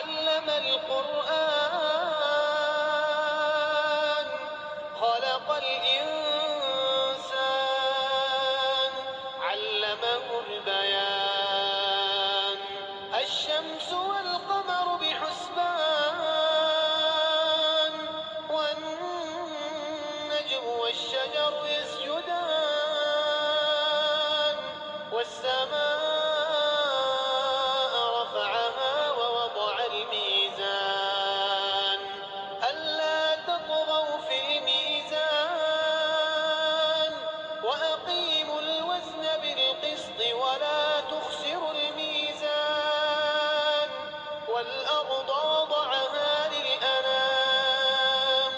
علم القرآن خلق الإنسان علمه البيان الشمس والقمر بحسبان والنجم والشجر يسجدان والسماء رفعها ووضع الميزان ألا تطغوا في الميزان وأقيموا الوزن بالقسط ولا تخسروا الميزان والأرض وضعها للأنام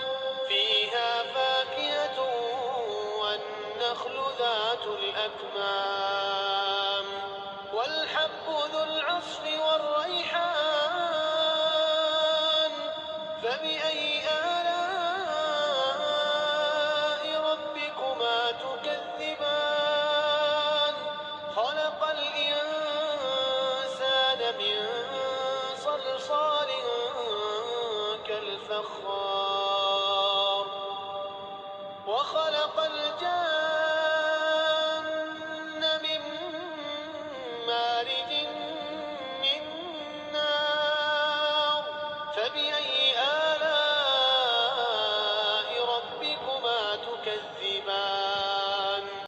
فيها فاكهة والنخل ذات الأكمام والحب ذو العصف والريحان فبأي آلاء ربكما تكذبان خلق الإنسان من صلصال كالفخار وخلق